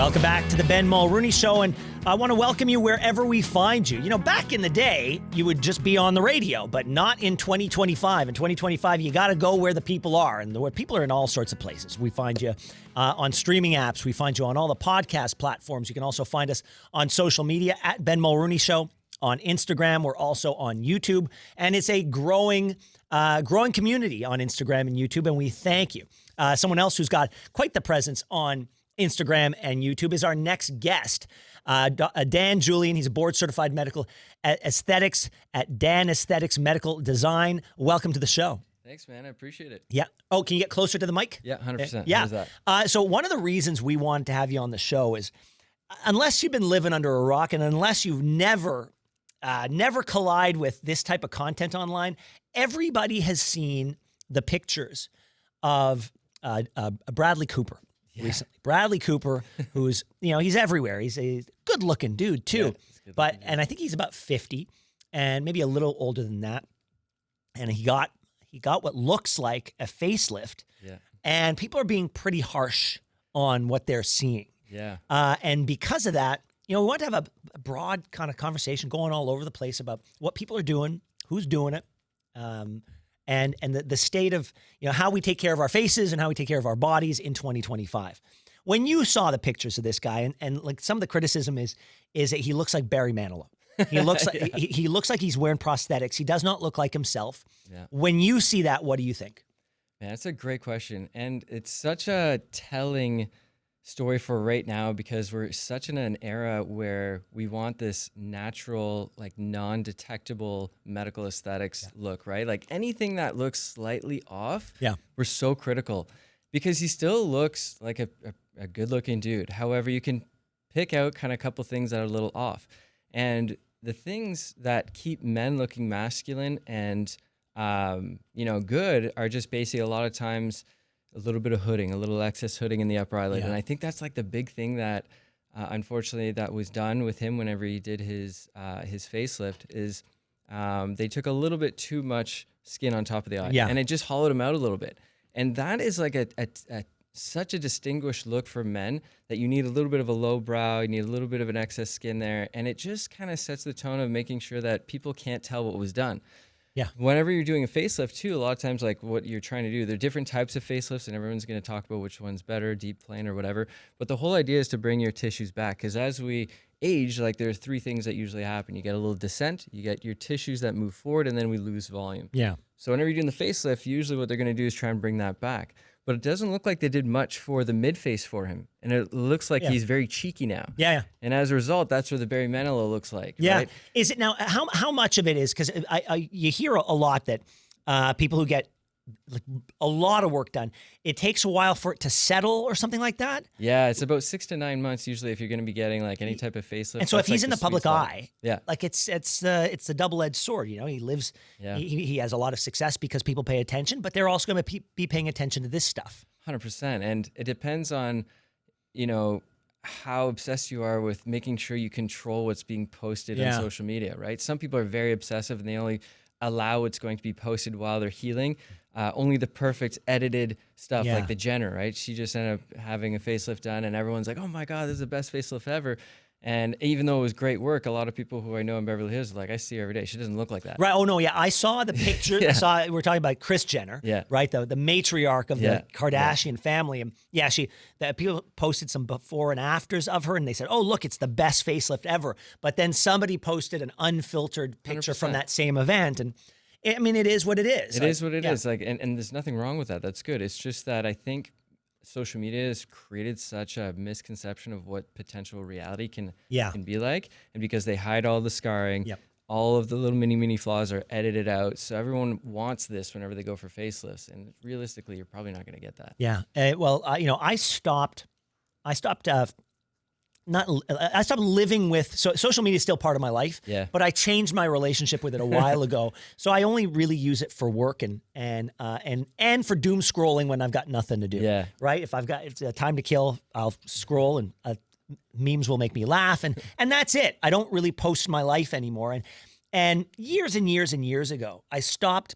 Welcome back to the Ben Mulroney Show, and I want to welcome you wherever we find you. You know, back in the day, you would just be on the radio, but not in 2025. In 2025, you got to go where the people are, and where people are in all sorts of places. We find you on streaming apps. We find you on all the podcast platforms. You can also find us on social media at Ben Mulroney Show. On Instagram, we're also on YouTube, and it's a growing community on Instagram and YouTube, and we thank you. Someone else who's got quite the presence on Instagram and YouTube is our next guest, Dan Julian. He's a board-certified medical aesthetics at Dan Aesthetics Medical Design. Welcome to the show. Thanks, man. I appreciate it. Yeah. Oh, can you get closer to the mic? Yeah, 100%. Yeah. How's that? So one of the reasons we wanted to have you on the show is, unless you've been living under a rock and unless you've never collide with this type of content online, everybody has seen the pictures of Bradley Cooper recently. Bradley Cooper, who's, he's everywhere. He's a good-looking dude too, and I think he's about 50 and maybe a little older than that. And he got what looks like a facelift. Yeah. And people are being pretty harsh on what they're seeing. Yeah. And because of that, we want to have a broad kind of conversation going all over the place about what people are doing, who's doing it, and the state of, how we take care of our faces and how we take care of our bodies in 2025. When you saw the pictures of this guy, and like some of the criticism is that he looks like Barry Manilow. He looks like he looks like he's wearing prosthetics. He does not look like himself. Yeah. When you see that, what do you think? Man, that's a great question, and it's such a telling story for right now, because we're such in an era where we want this natural, like non-detectable medical aesthetics look, right? Like anything that looks slightly off, we're so critical, because he still looks like a good-looking dude. However, you can pick out kind of a couple things that are a little off. And the things that keep men looking masculine and, good are just basically a lot of times a little bit of hooding, a little excess hooding in the upper eyelid. Yeah. And I think that's like the big thing that, unfortunately, that was done with him whenever he did his facelift is they took a little bit too much skin on top of the eye. Yeah. And it just hollowed him out a little bit. And that is like such a distinguished look for men, that you need a little bit of a low brow, you need a little bit of an excess skin there. And it just kind of sets the tone of making sure that people can't tell what was done. Yeah. Whenever you're doing a facelift too, a lot of times, like what you're trying to do, there are different types of facelifts, and everyone's going to talk about which one's better, deep plane or whatever. But the whole idea is to bring your tissues back, because as we age, like there's three things that usually happen. You get a little descent, you get your tissues that move forward, and then we lose volume. Yeah. So whenever you're doing the facelift, usually what they're going to do is try and bring that back. But it doesn't look like they did much for the mid-face for him. And it looks like he's very cheeky now. Yeah. And as a result, that's what the Barry Manilow looks like. Yeah. Right? Is it now, how much of it is, because you hear a lot that people who get like a lot of work done, it takes a while for it to settle or something like that? Yeah, it's about 6 to 9 months usually if you're going to be getting like any type of facelift. And so if he's in the public eye, like it's the double-edged sword. He lives, he has a lot of success because people pay attention, but they're also going to be paying attention to this stuff. 100%. And it depends on, how obsessed you are with making sure you control what's being posted on social media, right? Some people are very obsessive and they only allow what's going to be posted while they're healing. Only the perfect edited stuff, like the Jenner, right? She just ended up having a facelift done and everyone's like, oh my God, this is the best facelift ever. And even though it was great work, a lot of people who I know in Beverly Hills are like, I see her every day. She doesn't look like that. Right. Oh, no. Yeah. I saw the picture. We're talking about Kris Jenner, right? The matriarch of the Kardashian family. And people posted some before and afters of her and they said, oh, look, it's the best facelift ever. But then somebody posted an unfiltered picture 100%. From that same event. And I mean, it is what it is. It is what it is. Like, and there's nothing wrong with that. That's good. It's just that I think social media has created such a misconception of what potential reality can be like. And because they hide all the scarring, all of the little mini flaws are edited out. So everyone wants this whenever they go for facelifts. And realistically, you're probably not going to get that. Yeah. I stopped living with, so social media is still part of my life, but I changed my relationship with it a while ago. So I only really use it for work and for doom scrolling when I've got nothing to do, right? If I've got time to kill, I'll scroll and memes will make me laugh and that's it. I don't really post my life anymore. And years and years and years ago, I stopped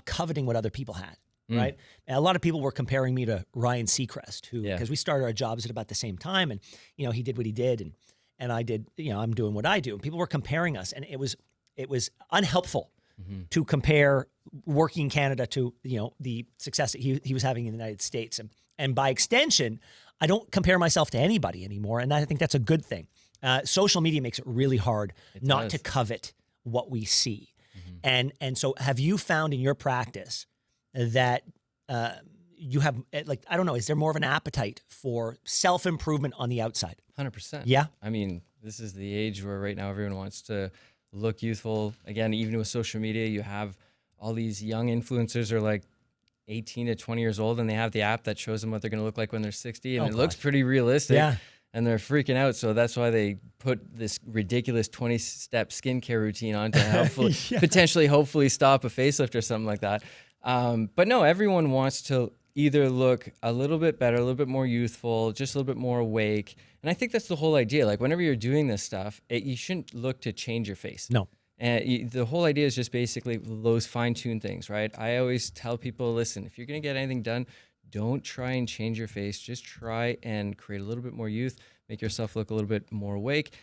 coveting what other people had. right? And a lot of people were comparing me to Ryan Seacrest, who, Yeah. because we started our jobs at about the same time, and he did what he did, and I did, I'm doing what I do, and people were comparing us, and it was unhelpful to compare working in Canada to the success that he was having in the United States, and by extension, I don't compare myself to anybody anymore, and I think that's a good thing. Social media makes it really hard not to covet what we see. And so have you found in your practice that you have, like, I don't know, is there more of an appetite for self-improvement on the outside? 100%. Yeah. I mean, this is the age where right now everyone wants to look youthful. Again, even with social media, you have all these young influencers are like 18 to 20 years old, and they have the app that shows them what they're going to look like when they're 60. And it looks pretty realistic. Yeah. And they're freaking out. So that's why they put this ridiculous 20-step skincare routine on to hopefully, potentially, hopefully stop a facelift or something like that. But no, everyone wants to either look a little bit better, a little bit more youthful, just a little bit more awake. And I think that's the whole idea. Like whenever you're doing this stuff, you shouldn't look to change your face. No. And the whole idea is just basically those fine-tuned things, right? I always tell people, listen, if you're going to get anything done, don't try and change your face. Just try and create a little bit more youth, make yourself look a little bit more awake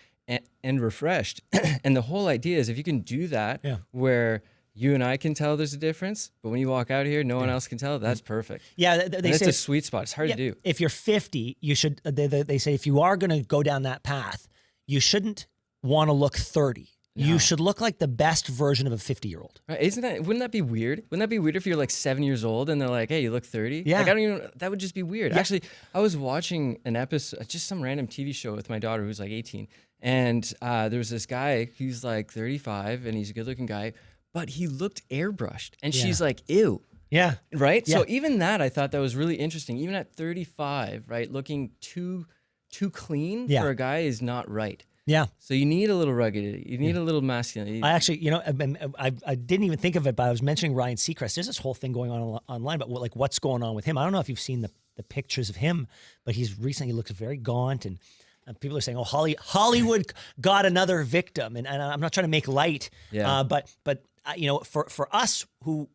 and refreshed. And the whole idea is if you can do that, where you and I can tell there's a difference, but when you walk out here, no one else can tell, that's perfect. Yeah, they say it's a sweet spot. It's hard to do. If you're 50, you should, they say if you are going to go down that path, you shouldn't want to look 30. You should look like the best version of a 50-year-old. Right? Wouldn't that be weird? Wouldn't that be weird if you're like 7 years old and they're like, hey, you look 30? Yeah. Like, I don't even, that would just be weird. Yeah. Actually, I was watching an episode, just some random TV show with my daughter who's like 18. And there was this guy, he's like 35 and he's a good looking guy, but he looked airbrushed. And she's like, ew. Yeah. Right? Yeah. So even that, I thought that was really interesting. Even at 35, right, looking too clean for a guy is not right. Yeah. So you need a little ruggedity. You need a little masculinity. I actually, I didn't even think of it, but I was mentioning Ryan Seacrest. There's this whole thing going on online, but what's going on with him? I don't know if you've seen the pictures of him, but he looks very gaunt, and people are saying, "Oh, Hollywood got another victim," and I'm not trying to make light, but for us who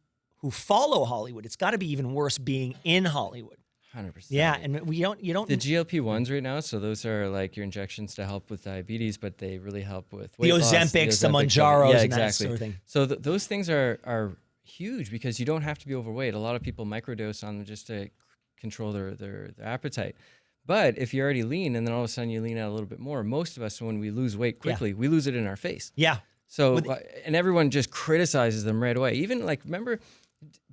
follow Hollywood, it's got to be even worse being in Hollywood. 100%. Yeah, and you don't. The GLP-1s right now, so those are like your injections to help with diabetes, but they really help with weight loss. Ozempics, the Mounjaros, and exactly. that sort of thing. So those things are huge because you don't have to be overweight. A lot of people microdose on them just to control their appetite. But if you're already lean and then all of a sudden you lean out a little bit more, most of us, when we lose weight quickly, we lose it in our face. Yeah. So, and everyone just criticizes them right away. Even like, remember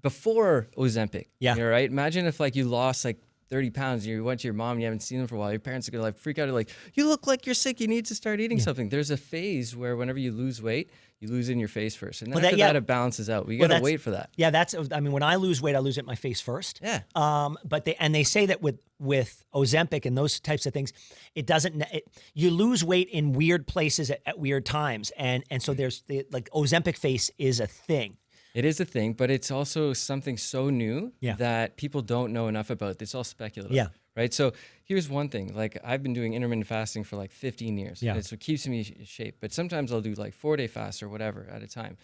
before Ozempic, right? Imagine if like you lost like 30 pounds and you went to your mom and you haven't seen them for a while. Your parents are gonna like freak out. They're like, you look like you're sick. You need to start eating something. There's a phase where whenever you lose weight, you lose it in your face first. And then after that, it balances out. We gotta wait for that. Yeah, when I lose weight, I lose it in my face first. Yeah. But they say that with Ozempic and those types of things, you lose weight in weird places at weird times. And so there's Ozempic face is a thing. It is a thing, but it's also something so new that people don't know enough about. It's all speculative. Yeah. Right. So here's one thing. Like I've been doing intermittent fasting for like 15 years. Yeah. So it keeps me in shape. But sometimes I'll do like 4-day fasts or whatever at a time.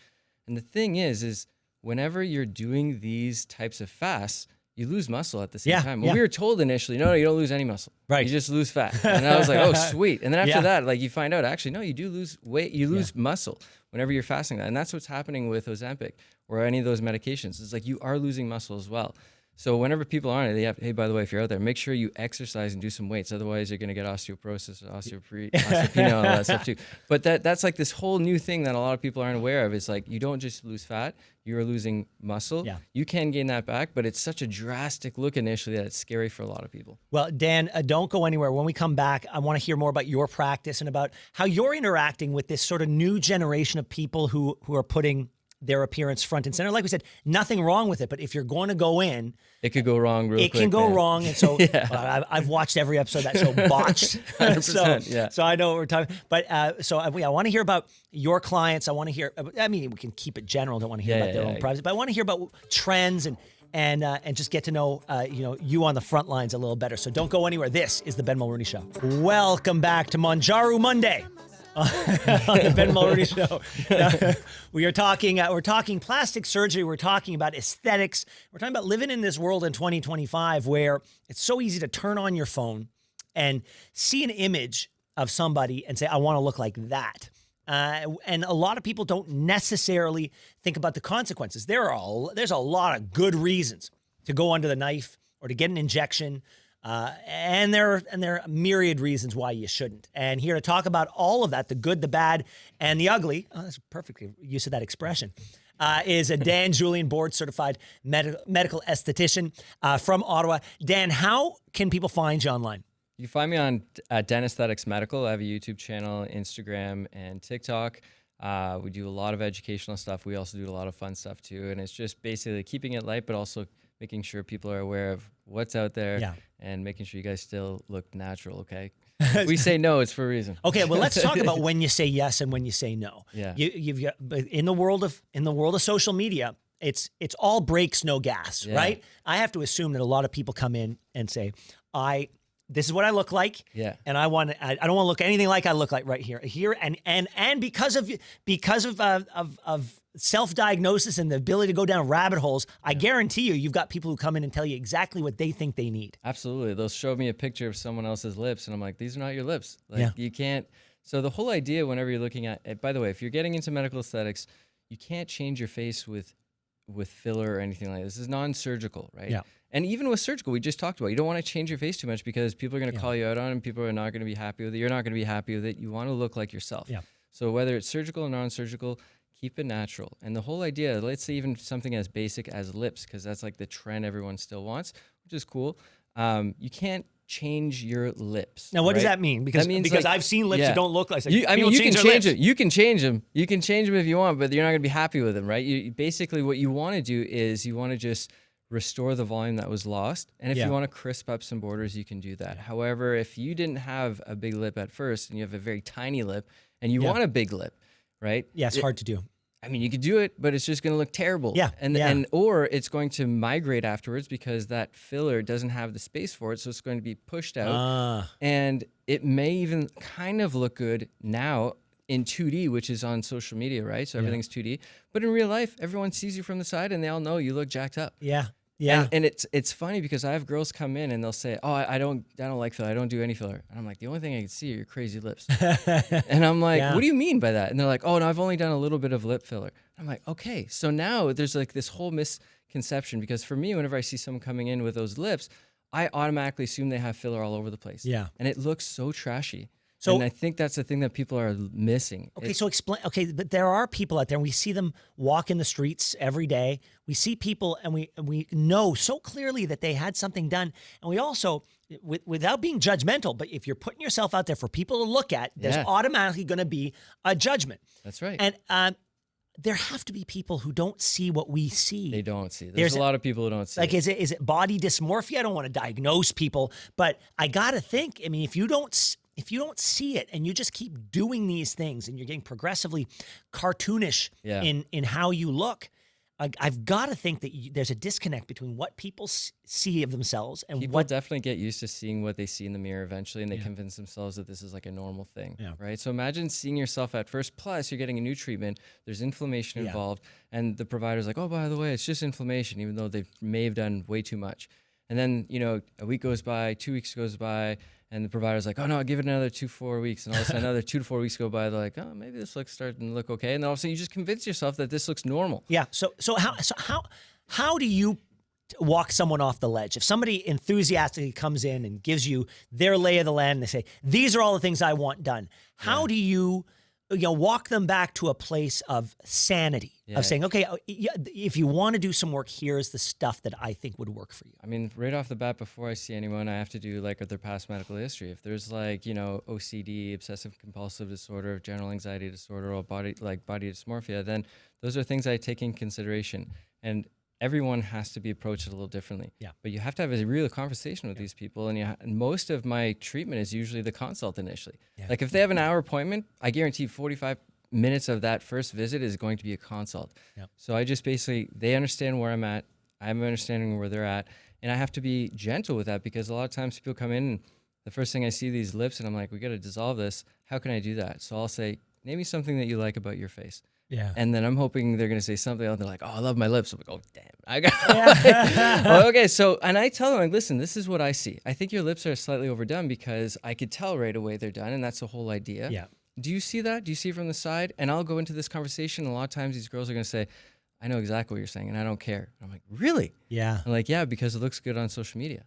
And the thing is whenever you're doing these types of fasts, you lose muscle at the same time. Well, we were told initially, no, you don't lose any muscle. Right. You just lose fat. And I was like, oh, sweet. And then after that, like you find out, actually, no, you do lose weight. You lose muscle whenever you're fasting that. And that's what's happening with Ozempic or any of those medications. It's like you are losing muscle as well. So whenever people are on it, they have, hey, by the way, if you're out there, make sure you exercise and do some weights. Otherwise, you're going to get osteoporosis, osteopenia, all that stuff too. But that's like this whole new thing that a lot of people aren't aware of. It's like you don't just lose fat, you're losing muscle. Yeah. You can gain that back, but it's such a drastic look initially that it's scary for a lot of people. Well, Dan, don't go anywhere. When we come back, I want to hear more about your practice and about how you're interacting with this sort of new generation of people who are putting their appearance front and center. Like we said, nothing wrong with it, but if you're going to go in, it could go wrong real quick. It can go man. wrong. And so I've watched every episode of that show, Botched. 100%, so I know what we're talking. But I want to hear about your clients. I want to hear, I mean, we can keep it general. Don't want to hear about their own privacy, but I want to hear about trends and just get to know you on the front lines a little better. So don't go anywhere. This is the Ben Mulroney Show. Welcome back to Manjaru Monday. on the Ben Mulroney Show. We're talking plastic surgery. We're talking about aesthetics. We're talking about living in this world in 2025 where it's so easy to turn on your phone and see an image of somebody and say, I want to look like that. And a lot of people don't necessarily think about the consequences. There's a lot of good reasons to go under the knife or to get an injection. And there are myriad reasons why you shouldn't. And here to talk about all of that, the good, the bad, and the ugly, that's a perfect use of that expression, is a Dan Julian, board-certified medical esthetician from Ottawa. Dan, how can people find you online? You can find me on Dan Aesthetics Medical. I have a YouTube channel, Instagram, and TikTok. We do a lot of educational stuff. We also do a lot of fun stuff too. And it's just basically keeping it light, but also making sure people are aware of what's out there and making sure you guys still look natural, okay? If we say no, it's for a reason. Okay, well, let's talk about when you say yes and when you say no. Yeah. You've got, in the world of social media, it's all brakes, no gas, right? I have to assume that a lot of people come in and say, this is what I look like. Yeah. And I don't want to look anything like I look like right here. And because of self-diagnosis and the ability to go down rabbit holes, I guarantee you've got people who come in and tell you exactly what they think they need. Absolutely. They'll show me a picture of someone else's lips and I'm like, these are not your lips. Like you can't. So the whole idea whenever you're looking at, by the way, if you're getting into medical aesthetics, you can't change your face with filler or anything like this. This is non-surgical, right? Yeah. And even with surgical, we just talked about, you don't want to change your face too much because people are going to call you out on it and people are not going to be happy with it. You're not going to be happy with it. You want to look like yourself. Yeah. So whether it's surgical or non-surgical, keep it natural. And the whole idea, let's say even something as basic as lips, because that's like the trend everyone still wants, which is cool. You can't change your lips. Now, what does that mean? Because like, I've seen lips that don't look like. You can change it. You can change them. You can change them if you want, but you're not going to be happy with them, right? Basically, what you want to do is you want to just restore the volume that was lost. And if you want to crisp up some borders, you can do that. However, if you didn't have a big lip at first and you have a very tiny lip and you want a big lip, right? Yeah, it's hard to do. I mean, you could do it, but it's just going to look terrible. Yeah. Or it's going to migrate afterwards because that filler doesn't have the space for it. So it's going to be pushed out. And it may even kind of look good now in 2D, which is on social media, right? So everything's 2D. But in real life, everyone sees you from the side and they all know you look jacked up. Yeah. Yeah. And it's funny because I have girls come in and they'll say, oh, I don't like filler. I don't do any filler. And I'm like, the only thing I can see are your crazy lips. And I'm like, what do you mean by that? And they're like, oh, no, I've only done a little bit of lip filler. I'm like, okay. So now there's like this whole misconception because for me, whenever I see someone coming in with those lips, I automatically assume they have filler all over the place. Yeah. And it looks so trashy. So, and I think that's the thing that people are missing. Okay, so explain. Okay, but there are people out there, and we see them walk in the streets every day. We see people, and we know so clearly that they had something done. And we also, without being judgmental, but if you're putting yourself out there for people to look at, there's automatically going to be a judgment. That's right. And there have to be people who don't see what we see. They don't see. There's a lot of people who don't see. Like, is it body dysmorphia? I don't want to diagnose people, but I got to think. I mean, if you don't see it and you just keep doing these things and you're getting progressively cartoonish in how you look, I've got to think that there's a disconnect between what people see of themselves and people definitely get used to seeing what they see in the mirror eventually, and they convince themselves that this is like a normal thing, right? So imagine seeing yourself at first, plus you're getting a new treatment, there's inflammation involved, and the provider's like, oh, by the way, it's just inflammation, even though they may have done way too much. And then, a week goes by, 2 weeks goes by, and the provider's like, oh, no, I'll give it another 4 weeks. And all of a sudden, another 2 to 4 weeks go by. They're like, oh, maybe this looks starting to look okay. And then all of a sudden, you just convince yourself that this looks normal. Yeah. So how do you walk someone off the ledge? If somebody enthusiastically comes in and gives you their lay of the land, and they say, these are all the things I want done. How do you walk them back to a place of sanity, of saying, okay, if you want to do some work, here's the stuff that I think would work for you. I mean, right off the bat, before I see anyone, I have to do like their past medical history. If there's like, OCD, obsessive compulsive disorder, general anxiety disorder, or body dysmorphia, then those are things I take in consideration. And everyone has to be approached a little differently. Yeah. But you have to have a real conversation with these people. And most of my treatment is usually the consult initially. Yeah. Like if they have an hour appointment, I guarantee 45 minutes of that first visit is going to be a consult. Yep. So I just they understand where I'm at. I'm understanding where they're at. And I have to be gentle with that because a lot of times people come in and the first thing I see these lips and I'm like, we got to dissolve this. How can I do that? So I'll say, name me something that you like about your face. Yeah. And then I'm hoping they're going to say something else. They're like, oh, I love my lips. I'm like, oh, damn. I got oh, okay. So, and I tell them, like, listen, this is what I see. I think your lips are slightly overdone because I could tell right away they're done. And that's the whole idea. Yeah. Do you see that? Do you see it from the side? And I'll go into this conversation. And a lot of times these girls are going to say, I know exactly what you're saying and I don't care. I'm like, really? Yeah. I'm like, yeah, because it looks good on social media.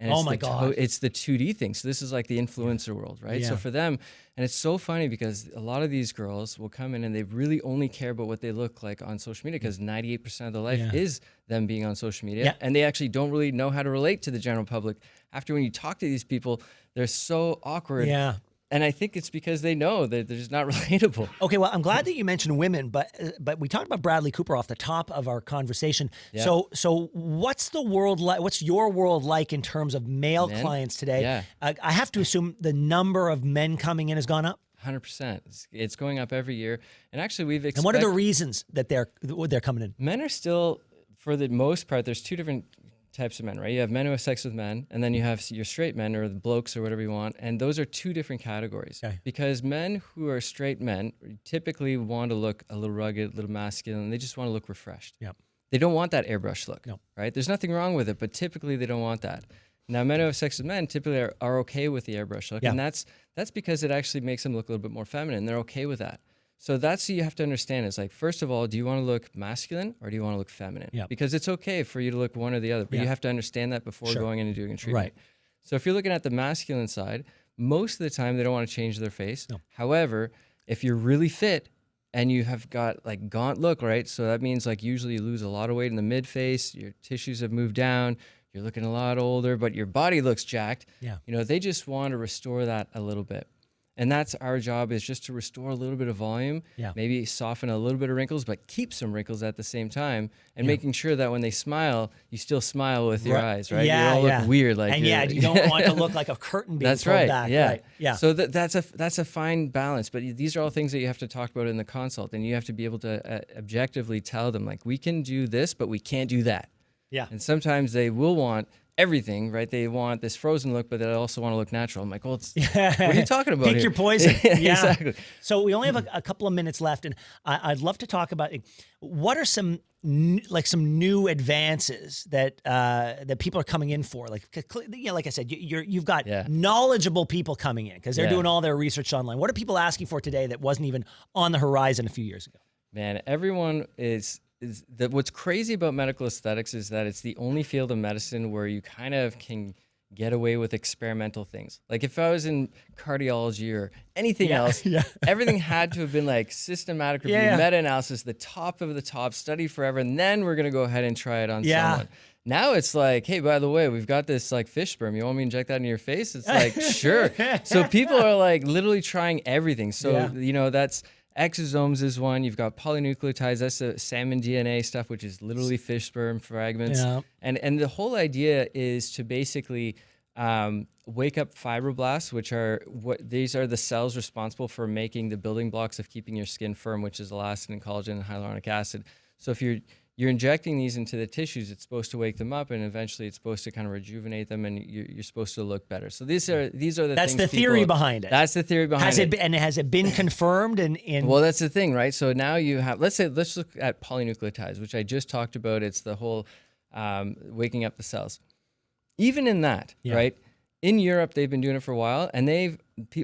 And Oh my God. It's the 2D thing. So this is like the influencer world, right? Yeah. So for them, and it's so funny because a lot of these girls will come in and they really only care about what they look like on social media because 98% of their life is them being on social media. Yeah. And they actually don't really know how to relate to the general public. After when you talk to these people, they're so awkward. Yeah. And I think it's because they know that they're just not relatable. Okay, well, I'm glad that you mentioned women, but we talked about Bradley Cooper off the top of our conversation. Yeah. So what's the world like? What's your world like in terms of male clients today? Yeah. I have to assume the number of men coming in has gone up. 100%. It's going up every year. And actually, we've And what are the reasons that they're coming in? Men are still, for the most part, there's two different types of men, right? You have men who have sex with men, and then you have your straight men or the blokes or whatever you want. And those are two different categories. Okay. Because men who are straight men typically want to look a little rugged, a little masculine. They just want to look refreshed. Yep. They don't want that airbrush look, No. right? There's nothing wrong with it, but typically they don't want that. Now, men who have sex with men typically are okay with the airbrush look. Yeah. And that's because it actually makes them look a little bit more feminine. They're okay with that. So that's what you have to understand is like, first of all, do you want to look masculine or do you want to look feminine? Yeah. Because it's okay for you to look one or the other, but you have to understand that before going in and doing a treatment. Right. So if you're looking at the masculine side, most of the time they don't want to change their face. No. However, if you're really fit and you have got like gaunt look, right? So that means like usually you lose a lot of weight in the mid face, your tissues have moved down, you're looking a lot older, but your body looks jacked. Yeah. You know, they just want to restore that a little bit. And that's our job, is just to restore a little bit of volume, maybe soften a little bit of wrinkles, but keep some wrinkles at the same time, and making sure that when they smile, you still smile with your eyes, right? Yeah, you don't look weird. Like, and you don't want to look like a curtain being that's pulled right. back. Yeah. Right. Yeah. So that's a fine balance, but these are all things that you have to talk about in the consult, and you have to be able to objectively tell them, like, we can do this, but we can't do that. Yeah. And sometimes they will want everything, right? They want this frozen look, but they also want to look natural. I'm like, well, what are you talking about? Pick here? your poison. Yeah. Exactly. So we only have a couple of minutes left, and I'd love to talk about what are some new advances that that people are coming in for. Like, like I said, you've got knowledgeable people coming in because they're doing all their research online. What are people asking for today that wasn't even on the horizon a few years ago? Man, everyone is that what's crazy about medical aesthetics is that it's the only field of medicine where you kind of can get away with experimental things. Like if I was in cardiology or anything else, everything had to have been like systematic review, meta-analysis, the top of the top, study forever, and then we're gonna go ahead and try it on someone. Now it's like, hey, by the way, we've got this like fish sperm. You want me to inject that in your face? It's like, sure. So people are like literally trying everything. So, you know, that's exosomes is one. You've got polynucleotides. That's the salmon DNA stuff, which is literally fish sperm fragments. Yeah. And the whole idea is to basically wake up fibroblasts, which are these are the cells responsible for making the building blocks of keeping your skin firm, which is elastin and collagen and hyaluronic acid. So if you're injecting these into the tissues, it's supposed to wake them up, and eventually it's supposed to kind of rejuvenate them, and you're supposed to look better. So these are the that's things the theory behind it. That's the theory behind it. And has it been confirmed? Well, that's the thing, right? So now you have, let's look at polynucleotides, which I just talked about. It's the whole waking up the cells. Even in that, right? In Europe, they've been doing it for a while, and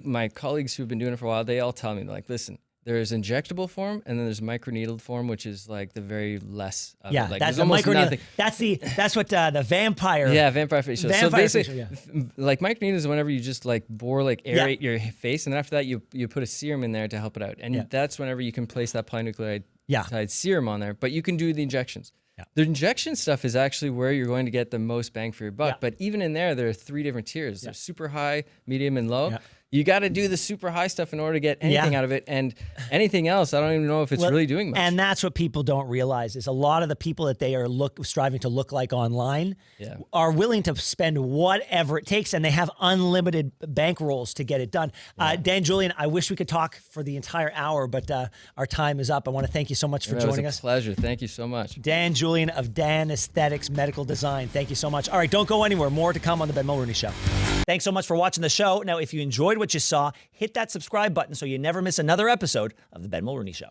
my colleagues who've been doing it for a while, they all tell me, like, listen, there's injectable form, and then there's microneedled form, which is like the very less of it. Like, that's the microneedle. That's what the vampire. Yeah, vampire facial. Vampire so basically, facial, like microneedle is whenever you just like bore, like aerate your face, and then after that you put a serum in there to help it out, and that's whenever you can place that polynucleotide serum on there. But you can do the injections. The injection stuff is actually where you're going to get the most bang for your buck. But even in there are 3 different tiers. There's super high, medium, and low. you got to do the super high stuff in order to get anything out of it. And anything else, I don't even know if it's really doing much. And that's what people don't realize is a lot of the people that they are striving to look like online are willing to spend whatever it takes, and they have unlimited bankrolls to get it done. Dan Julian, I wish we could talk for the entire hour, but our time is up. I want to thank you so much for joining us. It was a pleasure. Thank you so much. Dan Julian of Dan Aesthetics Medical Design. Thank you so much. All right, don't go anywhere. More to come on the Ben Mulroney Show. Thanks so much for watching the show. Now, if you enjoyed what you saw, hit that subscribe button so you never miss another episode of the Ben Mulroney Show.